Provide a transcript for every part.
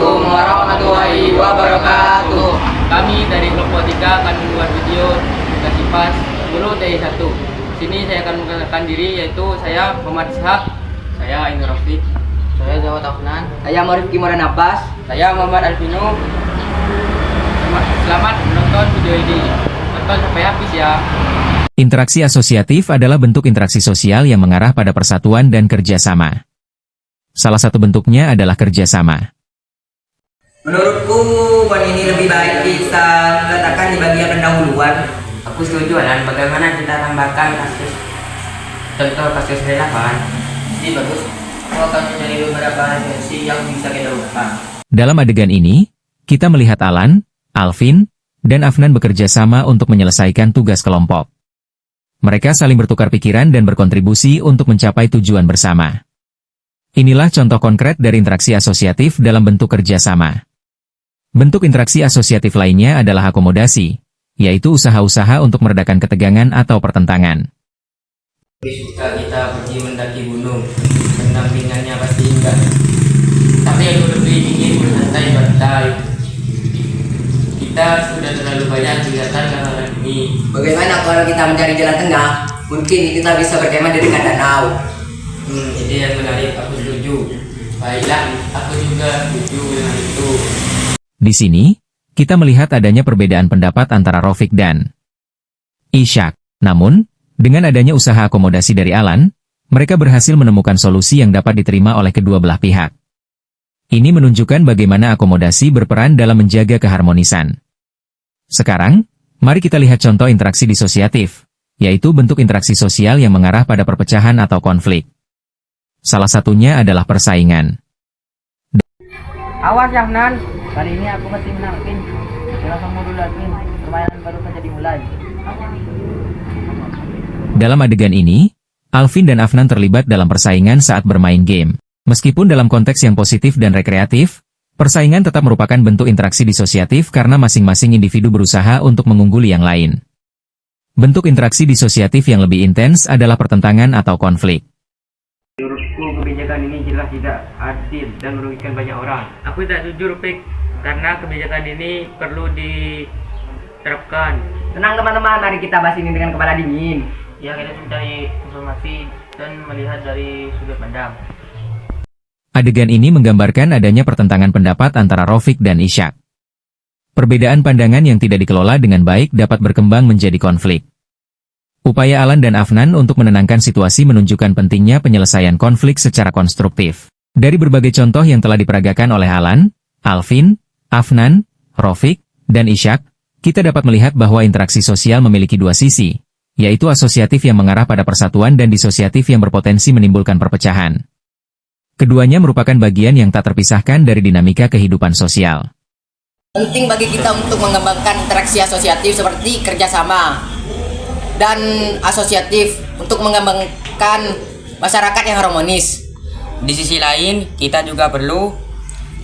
Assalamualaikum warahmatullahi wabarakatuh. Kami dari kelompok 3 akan membuat video edukasi PAS 10 TI1. Sini saya akan mengenalkan diri, yaitu saya Muhammad Ishak, saya Ainur Rafiq, Saya Zawad Afnan. Saya Marifki Moran Abbas. saya Muhammad Alvino. Selamat menonton video ini. Tonton sampai habis ya. Interaksi asosiatif adalah bentuk interaksi sosial yang mengarah pada persatuan dan kerjasama. Salah satu bentuknya adalah kerjasama. Menurutku poin ini lebih baik kita letakkan di bagian pendahuluan. Aku setuju, Alan. Bagaimana kita tambahkan kasus relevan? Ini bagus. Aku akan mencari beberapa referensi yang bisa kita lakukan. Dalam adegan ini, kita melihat Alan, Alvin, dan Afnan bekerja sama untuk menyelesaikan tugas kelompok. Mereka saling bertukar pikiran dan berkontribusi untuk mencapai tujuan bersama. Inilah contoh konkret dari interaksi asosiatif dalam bentuk kerjasama. Bentuk interaksi asosiatif lainnya adalah akomodasi, yaitu usaha-usaha untuk meredakan ketegangan atau pertentangan. Suka kita pergi mendaki gunung, pendampingannya pasti enggak. Tapi aku lebih ingin bersantai-santai. Kita sudah terlalu banyak kegiatan dalam ini. Bagaimana kalau kita mencari jalan tengah? Mungkin kita bisa berkemah di dekat danau. Ide yang menarik, aku setuju. Baiklah, aku juga setuju dengan itu. Di sini, kita melihat adanya perbedaan pendapat antara Rafiq dan Ishak. Namun, dengan adanya usaha akomodasi dari Alan, mereka berhasil menemukan solusi yang dapat diterima oleh kedua belah pihak. Ini menunjukkan bagaimana akomodasi berperan dalam menjaga keharmonisan. Sekarang, mari kita lihat contoh interaksi disosiatif, yaitu bentuk interaksi sosial yang mengarah pada perpecahan atau konflik. Salah satunya adalah persaingan. Awas ya, Nan. Kali ini aku mesti menangkin. Langsung dulu lagi. Permainan baru saja dimulai. Dalam adegan ini, Alvin dan Afnan terlibat dalam persaingan saat bermain game. Meskipun dalam konteks yang positif dan rekreatif, persaingan tetap merupakan bentuk interaksi disosiatif karena masing-masing individu berusaha untuk mengungguli yang lain. Bentuk interaksi disosiatif yang lebih intens adalah pertentangan atau konflik. Menurutku kebijakan ini jelas tidak adil dan merugikan banyak orang. Aku tidak setuju, Rupik, karena kebijakan ini perlu diterapkan. Tenang teman-teman, mari kita bahas ini dengan kepala dingin. Ya, kita mencari informasi dan melihat dari sudut pandang. Adegan ini menggambarkan adanya pertentangan pendapat antara Rafiq dan Ishak. Perbedaan pandangan yang tidak dikelola dengan baik dapat berkembang menjadi konflik. Upaya Alan dan Afnan untuk menenangkan situasi menunjukkan pentingnya penyelesaian konflik secara konstruktif. Dari berbagai contoh yang telah diperagakan oleh Alan, Alvin, Afnan, Rafiq, dan Ishak, kita dapat melihat bahwa interaksi sosial memiliki dua sisi, yaitu asosiatif yang mengarah pada persatuan dan disosiatif yang berpotensi menimbulkan perpecahan. Keduanya merupakan bagian yang tak terpisahkan dari dinamika kehidupan sosial. Penting bagi kita untuk mengembangkan interaksi asosiatif seperti kerjasama dan asosiatif untuk mengembangkan masyarakat yang harmonis. Di sisi lain, kita juga perlu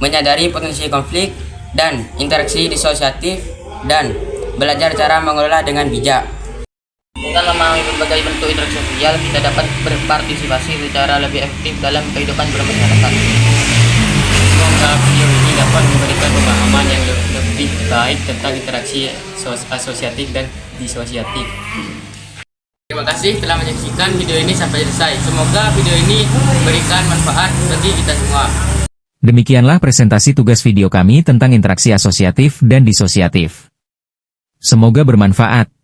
menyadari potensi konflik dan interaksi disosiatif dan belajar cara mengelola dengan bijak. Dengan memahami berbagai bentuk interaksi sosial, kita dapat berpartisipasi secara lebih efektif dalam kehidupan bermasyarakat. Semoga video ini dapat memberikan pemahaman yang lebih baik tentang interaksi asosiatif dan disosiatif. Terima kasih telah menyaksikan video ini sampai selesai. Semoga video ini memberikan manfaat bagi kita semua. Demikianlah presentasi tugas video kami tentang interaksi asosiatif dan disosiatif. Semoga bermanfaat.